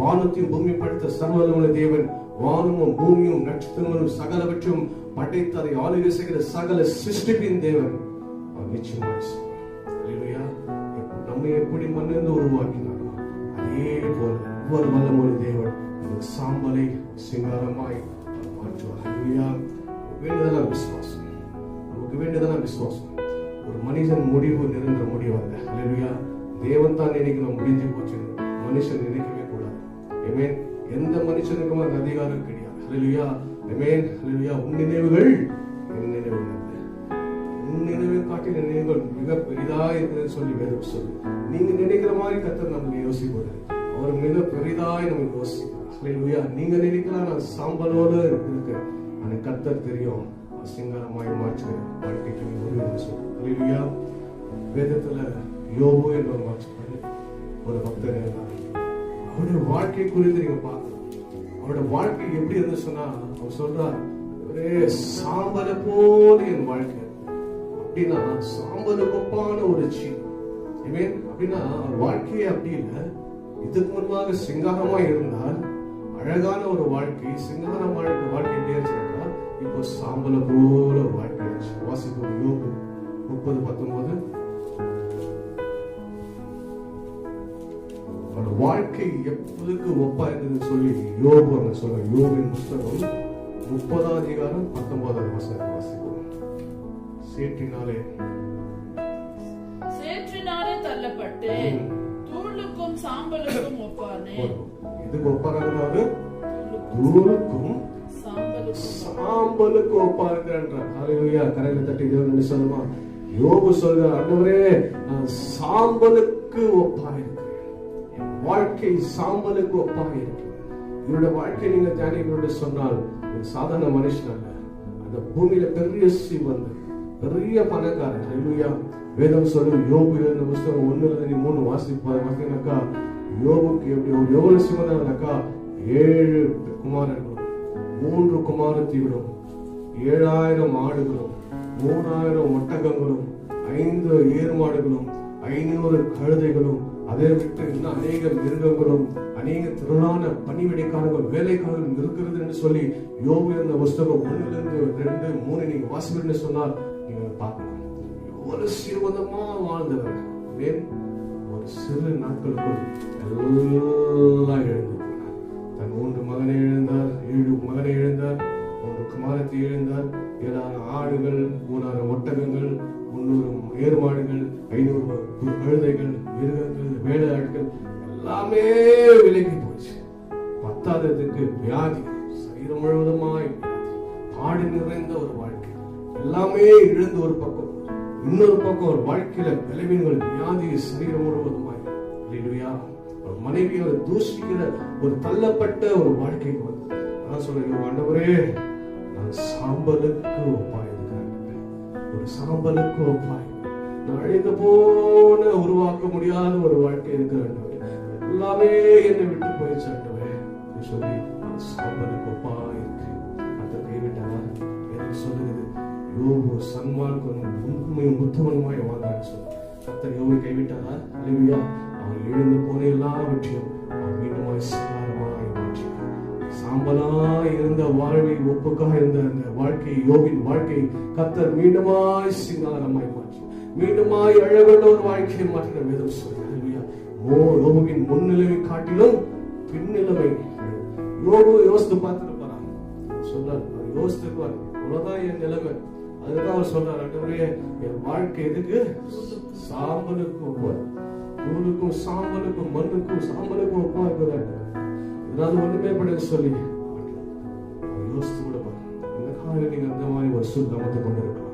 வானத்தையும் பூமி படைத்த சர்வவல்லமையுள்ள தேவன் வானமும் பூமியும் நட்சத்திரங்களும் சகலவற்றையும் படைத்து அதை ஆளுகை செய்கிற சகல சிருஷ்டிப்பின் தேவன் நிச்சயமாய் ஹல்லேலூயா. நம்மை எப்படி மண்ணிலிருந்து உருவாக்கினாரோ அதே போல ஒவ்வொரு வல்லமையுள்ள தேவன் சாம்பலை சிங்காரமாய் மாற்றுவார். ஹல்லேலூயா. வேண்டுதலான விசுவாசம், நமக்கு வேண்டுதலான விசுவாசம். ஒரு மனிதன் முடிவு நிரந்தர முடிவு அல்ல. ஹல்லேலூயா. தேவன் தான் நினைக்கணும் முடிஞ்சு போச்சு, மனுஷன் நினைக்கவே கூடாது. ஆமென். எந்த மனுஷனுக்கும் அந்த அதிகாரம் கிடையாது. ஹல்லேலூயா. ஆமென். ஹல்லேலூயா. உன் நினைவுகள் என் நினைவுகள் அல்ல. உன் நினைவை காட்டின நினைவுகள் மிக பெரிதா இருக்குதுன்னு சொல்லி வேதம் சொல்லு. நீங்க நினைக்கிற மாதிரி கர்த்தர் நம்மளை யோசிப்பாரு. அவர் மிக பெரிதாய் நம்ம யோசிக்கிறார். ஹல்லேலூயா. நீங்க நினைக்கலாம் நான் சாம்பலோடு இருக்கேன், ஆனா கர்த்தர் தெரியும் சிங்காரமாய் மாற்ற வாழ்க்கைக்கு ஒரு சொல்லு. ஹல்லேலூயா. வேதத்துல யோபு என்ற ஒரு பக்தர் இருந்தார். அவருடைய வாழ்க்கை குறித்து நீங்க பார்க்கலாம். அவருடைய வாழ்க்கை எப்படி இருந்து சொன்னா அவர் சொல்றார், ஒரே சாம்பல போல என் வாழ்க்கை. அப்படின்னா சாம்பலுக்கு ஒப்பான ஒரு ஜீவன். அப்படின்னா வாழ்க்கையே அப்படி இல்லை. இதுக்கு முன்பாக சிங்காரமா இருந்தால் அழகான ஒரு வாழ்க்கை, சிங்காரம் வாழ்க்கை எப்படி இருந்துச்சுனாக்கா இப்போ சாம்பல போல வாழ்க்கை இருந்துச்சு. வாசிப்போம் யோபு 30:19. வாழ்க்கை எப்போதுக்கு ஒப்பா இருந்ததுன்னு சொல்லி யோபு அங்க சொல்ற. யோபின் புஸ்தகம் 30:19 வாசிப்போம். சேற்றினாலே தள்ளப்பட்டேன், தூளுக்கும் சாம்பலுக்கும் ஒப்பானே. இதுக்கு ஒப்பானது தூளுக்கும் சாம்பலுக்கு ஒப்பா இருக்கிறார். ஹல்லேலூயா. கரையில தட்டி தேவன் சொல்லுமா. யோபு சொல்ற, ஆண்டவரே நான் சாம்பலுக்கு ஒப்பா இருக்கிறேன், என் வாழ்க்கை சாம்பலுக்கு ஒப்பா இருக்கு. இவருடைய வாழ்க்கை நீங்க தியானிகளோட சொன்னால் ஒரு சாதாரண மனுஷன் அல்ல. அந்த பூமியில பெரிய ஸ்ரீமந்தர், பெரிய பணக்காரன். ஹல்லேலூயா. வேதம் சொல்லு யோபு எழுதின புஸ்தகம் 1-3 வாசிப்பாக்கா யோபுக்கு எவ்வளவு சிவனாக்கா 7 குமாரர்களும் 3 குமாரத்திகளும் 7000 ஆடுகளும் 3000 ஒட்டகங்களும் 5 ஏர்மாடுகளும் 500 கழுதைகளும், அதை விட்டு இன்னும் அநேக மிருகங்களும் அநேக திரளான பணிவிடைக்காரர்கள் வேலைக்காரர்கள் இருக்கிறது என்று சொல்லி யோபு எழுதின புஸ்தகம் 1-2-3 நீங்க வாசிப்பீங்கன்னு சொன்னால் நீங்க பார்க்கலாம். ஒரு சிறுவதமா வாழ்ந்தவர் ஒரு சிறு நாட்களுக்குள் எல்லாம் எழுந்து போனார். தன் 3 மகனை இழந்தார், 7 மகனை இழந்தார், 3 குமாரத்தை இழந்தார், 7,000 ஆடுகள், 3,000 ஒட்டகங்கள், 300 ஏர்மாடுகள், 500 கழுதைகள், மிருகங்கள், வேலையாட்கள் எல்லாமே விலகி போச்சு. 10க்கு வியாதி, சரீரம் முழுவதுமாய் பாடு நிறைந்த ஒரு வாழ்க்கை, எல்லாமே இழந்து ஒரு பக்கம், இன்னொரு பக்கம் ஒரு வாழ்க்கையில பலவீனங்கள், வியாதி, சரீரம் முழுவதுமாய். ஹல்லேலூயா. ஒரு மனைவி அவர் தூஷிக்கிற ஒரு தள்ளப்பட்ட ஒரு வாழ்க்கைக்கு வந்து நான் சொல்றேன், ஆண்டவரே நான் சாம்பலுக்கு ஒப்பாய் இருக்கிறேன், ஒரு சாம்பலுக்கு ஒப்பாய், நான் அழிந்து போன உருவாக்க முடியாத ஒரு வாழ்க்கை இருக்கிறேன், எல்லாமே என்னை விட்டு போயிடுச்சு ஆண்டவரே சொல்லி நான் சாம்பலுக்கு ஒப்பாய் இருக்கேன். அந்த கைவிட்டாரா எனக்கு சொல்லுகிறது. யோபு சன்மார்க்கனும் உண்மையும் உத்தமனுமாய் வாழ்ந்தான்னு சொல்லி கர்த்தர் யோபை கைவிட்டாரா? ஹல்லேலூயா. அவன் எழுந்து போன எல்லாவற்றையும் அவன் மீண்டுமாய் சிங்காரமாய் மாற்றினார். சாம்பலாய் இருந்த வாழ்வை, ஒப்புக்காக இருந்த அந்த வாழ்க்கை, யோபின் வாழ்க்கை கர்த்தர் மீண்டுமாய் சிங்காரமாய் மாற்றி மீண்டுமாய் அழகுள்ள ஒரு வாழ்க்கையை மாற்றின வேதம் சொல்லி. ஹல்லேலூயா. யோபுவின் முன்னிலைமை காட்டிலும் பின்னிலைமை யோபு யோசித்து பார்த்துருப்பாரா? சொல்றார், யோசித்துருப்பார், அவ்வளவுதான் என் நிலைமை. அதுதான் அவர் சொல்றார், ஆண்டவரே என் வாழ்க்கை எதுக்கு சாம்பலுக்கு ஒப்பார், தூளுக்கும் சாம்பலுக்கும் மண்ணுக்கும் சாம்பலுக்கும் ஒப்பா இருக்கிறார், இதனால ஒண்ணுமே பட சொல்லி யோசித்து கூட பாருங்க. இந்த காலையில் நீங்க அந்த மாதிரி ஒரு சூழ்நிலை அமர்ந்து கொண்டிருக்கலாம்.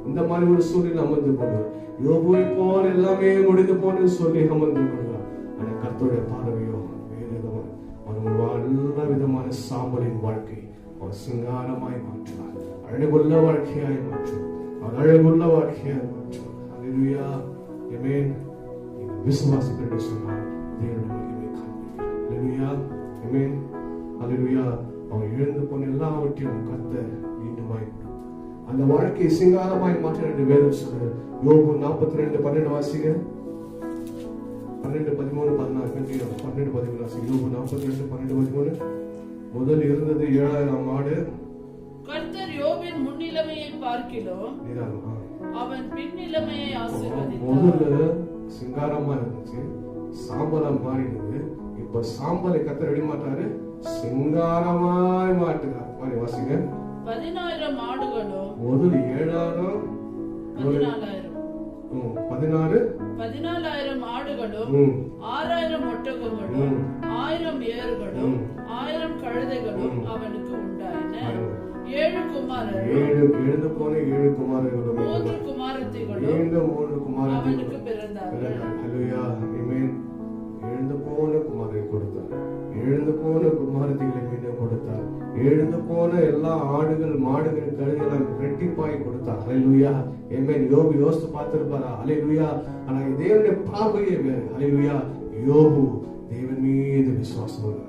இந்த மாதிரி ஒரு சூழ்நிலை அமர்ந்து கொண்டு யோபுவை போல எல்லாமே முடிந்து போன்னு சொல்லி அமர்ந்து கொள்ளலாம். ஆனா கர்த்தருடைய பார்வையோ வேறு விதமான அவர் எல்லா விதமான சாம்பலின் வாழ்க்கை அவர் சிங்காரமாய் மாற்றுவார். அழகுள்ள வாழ்க்கையாய் மாற்றுவார். அவர் அழகுள்ள வாழ்க்கையாய் மாற்றுவார். ஹல்லேலூயா. ஆமென். விசுவாசிக்கிறேன் சொன்னால் தேவனுடைய மகிமை காண்பீர்கள். ஹல்லேலூயா. ஆமென். ஹல்லேலூயா. அவர் இழந்து போன எல்லாவற்றையும் கர்த்தர் மீண்டுமாய் அந்த வாழ்க்கையை சிங்காரமாய் மாற்ற வேண்டும் வேதம் சொல்லுது. யோபு 42:12 வாசிங்க. 12, 13, 14 12, 13 வாசிங்க. யோபு 42, 12, 13. முதல் இருந்தது 7000 ஆடு. கர்த்தர் யோபின் முன்னிலைமையை பார்க்கிறோம், அவன் பின்னிலைமையை ஆசீர்வதித்தார். முதல்ல சிங்காரமா இருந்துச்சு, சாம்பலா மாறினது. இப்ப சாம்பலை கர்த்தர் எப்படி மாட்டாரு? சிங்காரமாய் மாட்டுகிறார். மாதிரி வாசிங்க. 10000 ஆடுகளும் முதல் 7000 14000 ஆடுகளும் 6000 ஒட்டகங்களும் 1000 ஏறுகளும் 1000 கழுதைகளும் அவனுக்கு உண்டாயின. 7 குமாரரும் 3 குமாரத்திகளும் அவனுக்கு பிறந்தார்கள். ஹல்லேலூயா. ஆமென். எழுந்து போன குமாரரை கொடுத்தார். எழுந்து போன குமாரத்திகளை மீண்டும் கொடுத்தார். எழுந்து போன எல்லா ஆடுகள் மாடுகள் கழுதைகள் ரெட்டிப்பாய் கொடுத்தார். ஹல்லேலூயா. ஆமென். யோபு யோசித்து பார்த்திருப்பாரா? ஹல்லேலூயா. ஆனா தேவனுடைய பார்வையே வேறு. ஹல்லேலூயா. யோபு தேவன் மீது விசுவாசம் உள்ளார்.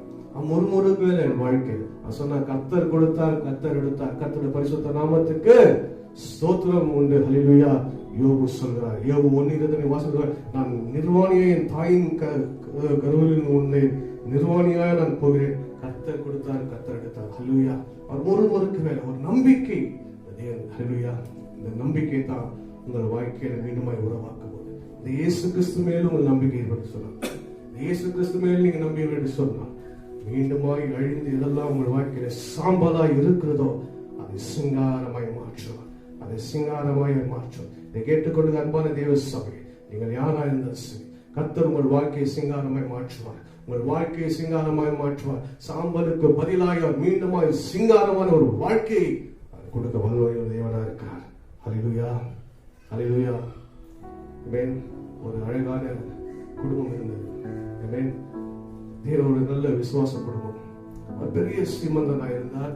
முறுமுறுக்கு என் வாழ்க்கை சொன்னா கர்த்தர் கொடுத்தார், கர்த்தர் எடுத்தார். கர்த்தருடைய பரிசுத்த நாமத்துக்கு ஸ்தோத்திரம் உண்டு. ஹல்லேலூயா. யோபு சொல்கிறார். யோபு 1:20 வாசிக்கிறார். நான் நிர்வாணியை என் தாயின் கருவில் உன்னை நிர்வாணியாய் நான் போகிறேன். கர்த்தர் கொடுத்தார், கர்த்தர் எடுத்தார். ஹல்லேலூயா. அவர் முறுமுறுக்கு வேலை ஒரு நம்பிக்கை. ஹல்லேலூயா. இந்த நம்பிக்கை தான் உங்கள் வாழ்க்கையில மீண்டுமாய் உருவாக்கும் போது இந்த இயேசு கிறிஸ்து மேலும் உங்கள் நம்பிக்கை ஏற்பட்டு சொன்னார். இயேசு கிறிஸ்து மேலும் நீங்க நம்பிக்கை சொன்னார் மீண்டுமாய் அழிந்து இதெல்லாம் உங்கள் வாழ்க்கையில சாம்பலாய் இருக்கிறதோ அதை சிங்காரமாய் மாற்றும். அதை சிங்காரமாய் மாற்றும். இதை கேட்டுக்கொண்டு அன்பான தேவ சபை, நீங்கள் யாரா இருந்தாலும் சரி, கர்த்தர் உங்கள் வாழ்க்கையை சிங்காரமாய் மாற்றுவார். உங்கள் வாழ்க்கையை சிங்காரமாய் மாற்றுவார். சாம்பலுக்கு பதிலாக மீண்டுமாய் சிங்காரமான ஒரு வாழ்க்கையை கொடுக்க வல்லமையுள்ள தேவனா இருக்கிறார். ஹல்லேலூயா. ஹல்லேலூயா. ஆமென். ஒரு அழகான குடும்பம் இருந்தது. ஆமென். தேவனுடைய நல்ல விசுவாச குடும்பம். ஒரு பெரிய ஸ்ரீமந்தனாக இருந்தார்.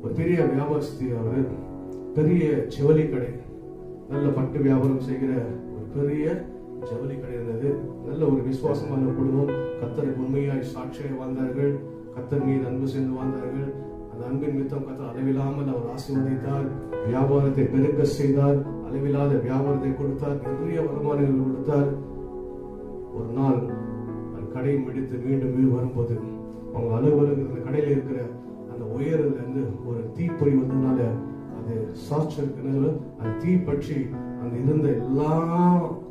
ஒரு பெரிய வியாபாரஸ்தி. அவர் பெரிய ஜவுளி கடை, நல்ல பட்டு வியாபாரம் செய்கிற ஒரு பெரிய ஜவுளி கடை இருந்தது. நல்ல ஒரு விசுவாசமான குடும்பம். கர்த்தருக்கு உண்மையாய் சாட்சியாய் வாழ்ந்தார்கள். கர்த்தர் மீது அன்பு செய்து வாழ்ந்தார்கள். அந்த அன்பின் மித்தம் கர்த்தர் அளவில்லாமல் அவர் ஆசீர்வதித்தார். வியாபாரத்தை பெருக்க செய்தார். அளவில்லாத வியாபாரத்தை கொடுத்தார். நிறைய வருமானங்கள் கொடுத்தார். ஒரு நாள் கடையை முடித்து மீண்டும் வீடு வரும்போது அவங்க அலுவலக கடையில இருக்கிற அந்த உயர்ல இருந்து ஒரு தீப்பொறி வந்ததுனால அது சாட்சி இருக்கிறது. அந்த தீ பற்றி அங்க இருந்த எல்லா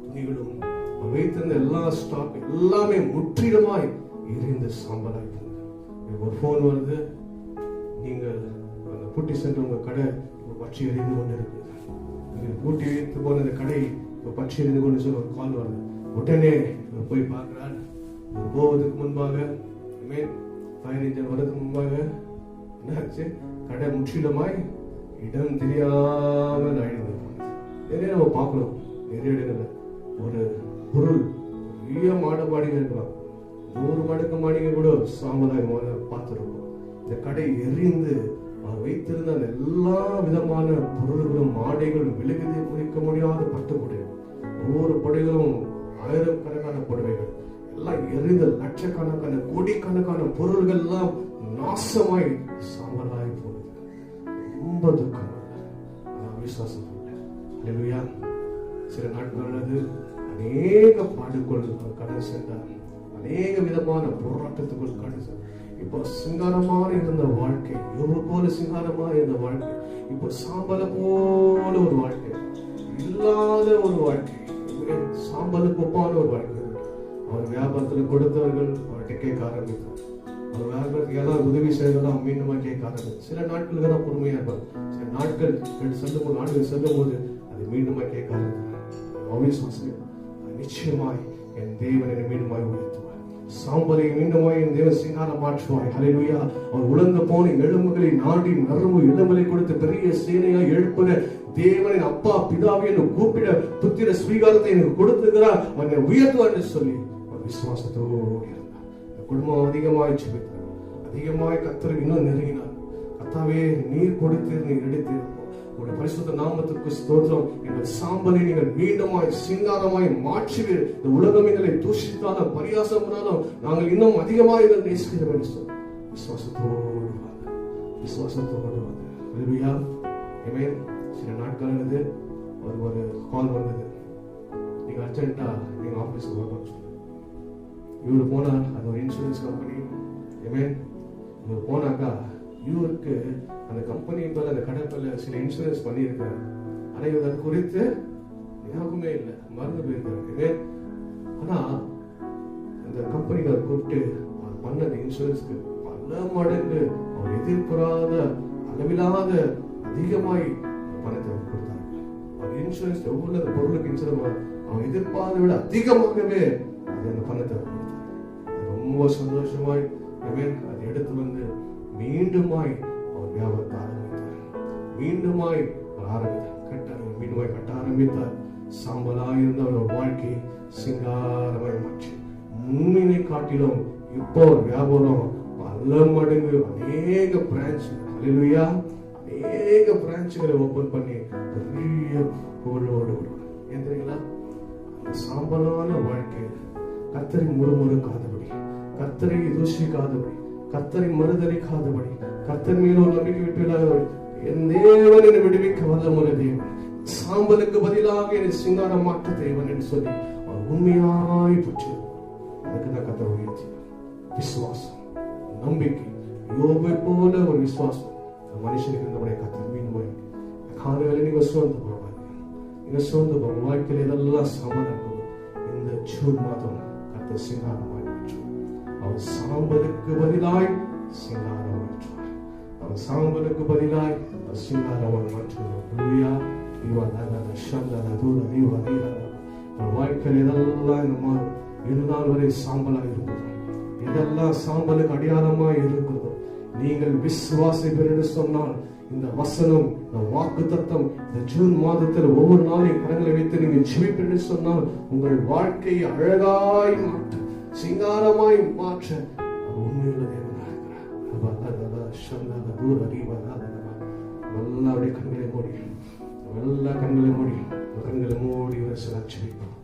துணிகளும் வைத்திருந்த எல்லா ஸ்டாக் எல்லாமே முற்றிலுமாய் எரிந்து சாம்பலாய் இருந்தது. ஒரு போன் வருது, நீங்கள் அந்த பூட்டி சென்ற உங்க கடை பற்றி எரிந்து கொண்டு இருக்குது. பூட்டி வைத்து போன அந்த கடை பற்றி எரிந்து கொண்டு சொல்லி ஒரு கால் வருது. உடனே போய் பார்க்கிறார். போவதற்கு முன்பாக ஃபயர் இன்ஜின் வரதுக்கு முன்பாக என்னாச்சு? கடை முற்றிலுமாய் இடம் தெரியாமல் அழிந்து போனது. நிறைய நம்ம பார்க்கணும். நிறைய இடங்கள்ல ஒரு பொருள் பெரிய மாடிகள் இருக்கலாம், 100 மடக்கு மாடிகள் கூட சாம்பலாய் பார்த்துருக்கோம். இந்த கடை எரிந்து அவர் வைத்திருந்த அந்த எல்லா விதமான பொருள்களும் மாடைகளும் விலகுதை குறிக்க முடியாத பட்டு புடைகள், ஒவ்வொரு படைகளும் ஆயிரக்கணக்கான புடவைகள் எல்லாம் எரிந்த லட்சக்கணக்கான கோடிக்கணக்கான பொருள்கள் எல்லாம் நாசமாய் சாம்பலாய் போனது. ரொம்ப துக்கம். விசுவாசம் இல்லையா? சில நாட்கள் அநேக பாடுகள் கடந்து சென்றார். அநேக விதமான போராட்டத்துக்குள் கடந்து சென்றார். இப்போ சிங்காரமாக இருந்த வாழ்க்கை, யோபு போல சிங்காரமாக இருந்த வாழ்க்கை இப்போ சாம்பல போல ஒரு வாழ்க்கை, இல்லாத ஒரு வாழ்க்கை, சாம்பலுக்கு ஒப்பான ஒரு வாழ்க்கை. அவர் வியாபாரத்தில் கொடுத்தவர்கள் அவர்கிட்ட கேட்க ஆரம்பித்தார். அவர் வியாபாரத்துக்கு ஏதாவது உதவி செய்யலாம் மீண்டுமா கேட்க ஆரம்பித்தார். சில நாட்களுக்கு தான் பொறுமையா இருப்பார். சில நாட்கள் செல்லும் போது அது மீண்டுமா கேட்க ஆரம்பித்தார். நிச்சயமாய் என் தேவன் என்னை மீண்டுமாய் உயர்த்துவார். சாம்பலை மீண்டுமாய் என் தேவன் சிங்காரம் மாற்றுவாய். ஹல்லேலூயா. அவர் உலர்ந்து போன எலும்புகளை நாடி நரம்பு எலும்பலை கொடுத்து பெரிய சேனையாய் எழுப்புற தேவனின் அப்பா பிதாவை என்று கூப்பிட புத்திர ஸ்வீகாரத்தை எனக்கு கொடுத்திருக்கிறார், அவனை உயர்த்துவார் என்று சொல்லி அவர் விசுவாசத்தோடு இருந்தார். இந்த குடும்பம் அதிகமாய் ஜெபித்தார், அதிகமாய் கர்த்தரை இன்னும் நெருங்கினார். கர்த்தாவே நீர் கொடுத்து நீர் எடுத்து உங்களுடைய பரிசுத்த நாமத்திற்கு ஸ்தோத்திரம். எங்கள் சாம்பலை நீங்கள் மீண்டுமாய் சிங்காரமாய் மாற்றுவீர். இந்த உலகம் எங்களை தூஷித்தாலும் பரியாசம் பண்ணாலும் நாங்கள் இன்னும் அதிகமாக இதை நேசிக்கிறோம் என்று சொல்லி விசுவாசத்தோடு ஹல்லேலூயா. ஆமென். சில நாட்கள் இருந்தது ஒரு கால் வந்தது, நீங்க அர்ஜென்ட்டா எங்க ஆபீஸ்க்கு வரணும்னு சொல்லி. இவரு போனார், அது ஒரு இன்சூரன்ஸ் கம்பெனி. ஆமென். இவர் போனாக்கா இவருக்கு அந்த கம்பெனி மேல அந்த கடை மேல சில இன்சூரன்ஸ் பண்ணியிருக்காரு. ஆனா இவர் அது குறித்து ஞாபகமே இல்லை, மறந்து போயிருக்காரு. ஆனா அந்த கம்பெனிகளை கூப்பிட்டு அவர் பண்ண அந்த இன்சூரன்ஸ்க்கு பல மடங்கு அவர் எதிர்பாராத அளவில்லாத அதிகமாய் பணத்தை கொடுத்தாங்க. அவர் இன்சூரன்ஸ் எவ்வளவு பொருளுக்கு இன்சூரன்ஸ் அவன் எதிர்பார்த்த விட அதிகமாகவே அது அந்த பணத்தை கொடுத்தாங்க. ரொம்ப சந்தோஷமாய் அதை எடுத்து வந்து மீண்டுமாய் அவர் வியாபாரத்தை ஆரம்பித்தார். மீண்டுமாய் கட்ட ஆரம்பித்தார். சாம்பலாய் இருந்த அவர் வாழ்க்கை சிங்காரமாய் மாற்றி முன்னினை காட்டிலும் இப்போ வியாபாரம் பல மடங்கு அநேக பிரான்ச், ஹல்லேலூயா, அநேக பிரான்ச்சுகளை ஓபன் பண்ணி பெரிய புகழோடு ஏன் தெரியுங்களா? அந்த சாம்பலான வாழ்க்கை கர்த்தரை முறுமுறுக்காதபடி, கர்த்தரை தூஷிக்காதபடி, கர்த்தரை மறுதலிக்காதபடி, கர்த்தர் மீது ஒரு நம்பிக்கை விட்டுவிடாதபடி, என் தேவன் என்னை விடுவிக்க வல்லமுள்ள தேவன், சாம்பலுக்கு பதிலாக என்னை சிங்காரம் மாற்ற தேவன் என்று சொல்லி அவர் உண்மையாய் பற்றி அதுக்கு தான் கர்த்தர் உயர்த்தி விசுவாசம், நம்பிக்கை, யோபை போல ஒரு விசுவாசம் மனுஷனுக்கு நம்முடைய கர்த்தர் மீண்டும் காலையில நீங்க சோர்ந்து போவாங்க, நீங்க சோர்ந்து போங்க. வாழ்க்கையில் இதெல்லாம் சமணம். இந்த ஜூன் மாதம் கர்த்தர் சிங்காரமாய் மாற்றும். அவர் சாம்பலுக்கு பதிலாய் சிங்காரம் மாற்றுவார். அவர் சாம்பலுக்கு பதிலாய் சிங்காரமாய் மாற்றுவார். வாழ்க்கையில் இதெல்லாம் இந்த மாதிரி இதுநாள் வரை சாம்பலாக இருந்தது, இதெல்லாம் சாம்பலுக்கு அடையாளமாய் இருக்கிறதோ நீங்கள் விசுவாசிப்பீர்கள் என்று சொன்னால் இந்த வசனம், இந்த வாக்கு தத்தம் இந்த ஜூன் மாதத்தில் ஒவ்வொரு நாளையும் கரங்களை வைத்து நீங்கள் ஜெபிப்பீர்கள் என்று சொன்னால் உங்கள் வாழ்க்கையை அழகாய் மாற்ற, சிங்காரமாய் மாற்ற உண்மையுள்ள தேவனாக இருக்கிறார். கண்களை மூடி, எல்லா கண்களை மூடி, கண்களை மூடி ஜெபிப்போம்.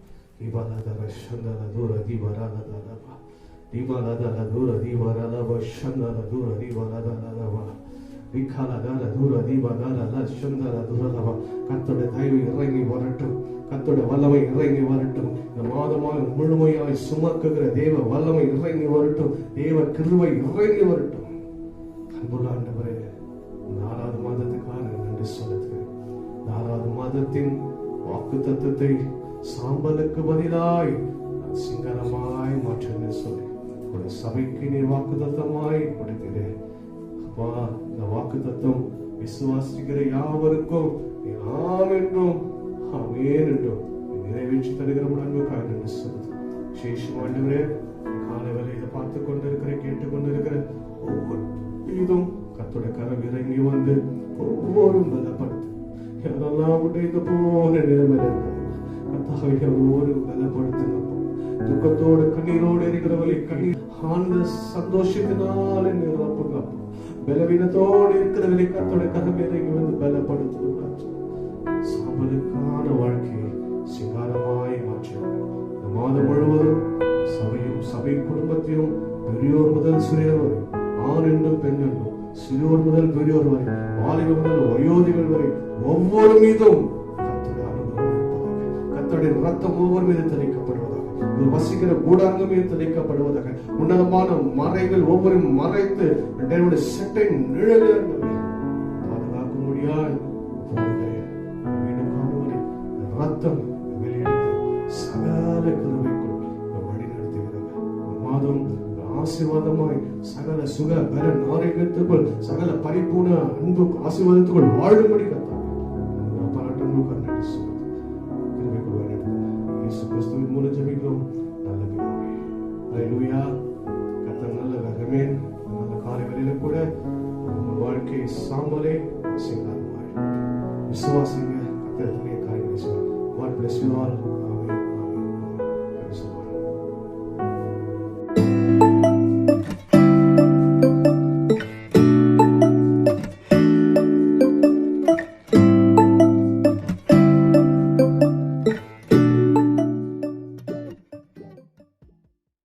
கர்த்தருடைய தயவு இறங்கி வரட்டும், கர்த்தருடைய வல்லமை இறங்கி வரட்டும். இந்த மாதமாக முழுமையாய் சுமக்குகிற தேவ வல்லமை இறங்கி வரட்டும், தேவ கிருபை இறங்கி வரட்டும். அன்புள்ள ஆண்டவரே, 4வது மாதத்துக்காக நன்றி சொல்லுகிறேன். 4வது மாதத்தின் வாக்கு தத்தத்தை சாம்பலுக்கு பதிலாய் சிங்கரமாய் மாற்ற சொல்லி ஒரு சபைக்கு நீர் வாக்கு தத்தமாய் கொடுக்கிறேன். அப்பா, இந்த வாக்கு தத்தம் விசுவாசிக்கிற யாவருக்கும் ஆம் என்றும் ஆமென் என்றும் நிறைவேற்றி தருகிற அன்புக்காக நன்றி சொல்லுது. விசேஷம் ஆண்டவரே, காலை வேளையில பார்த்து கொண்டிருக்கிற, கேட்டுக்கொண்டிருக்கிற ஒவ்வொரு இதும் கர்த்தருடைய கரம் இறங்கி வந்து ஒவ்வொரு பலப்படுத்து. யாரெல்லாம் உடைந்து போன நிலைமையில கர்த்தாவே ஒவ்வொரு பலப்படுத்துங்க. துக்கத்தோடு கண்ணீரோடு இருக்கிறவர்களை கண்ணீர் ஆனந்த சந்தோஷத்தினால நிரப்புங்க. பலவீனத்தோடு இருக்கிறவர்களை கர்த்தருடைய கரம் இறங்கி வந்து பலப்படுத்துகிறார். சாம்பலுக்கான வாழ்க்கையை சிங்காரமாய் மாற்றுகிறார். இந்த மாதம் முழுவதும் சபையும் சபை குடும்பத்தையும் பெரியோர் முதல் சிறியோர் வரை, ஆண் என்றும் பெண் என்றும், சிறுவர் முதல் பெரியோர் வரை, வாலிப முதல் வயோதிகள் வரை ஒவ்வொரு மீதும் கர்த்தருடைய ரத்தம் ஒவ்வொரு மீது தெளிக்கப்படுவதாக, வசிக்கிற கூடாரம் மீது தெளிக்கப்படுவதாக, உன்னதமான மறைகள் ஒவ்வொரு மறைத்து செட்டை நிழல் பாதுகாக்க முடியாது ரத்தம் வெளியெடுத்து சகல கிருபைக்குள் வழி நடத்துகிறார். மாதம் ஆசீர்வாதமாய் சகல சுக பல ஆரோக்கியத்துக்குள் சகல பரிபூர்ண அன்பு ஆசீர்வாதத்துக்குள் வாழும்படி பாராட்டம் கண்ணடி சொல்லுது. கிருபைக்குள் வழி நடத்துகிறார். இயேசு கிறிஸ்துவின் மூலம் ஜெபிக்கிறோம் நல்ல பிதாவே. ஹalleluya. கர்த்தர் நல்லவர். ஆமென். நல்ல காரியங்களிலே கூட உங்கள் வாழ்க்கை சாம்பலே செய்யாதீர்கள். விசுவாசிங்க. கர்த்தர் நிறைய காரியங்களை செய்வார். God bless you all.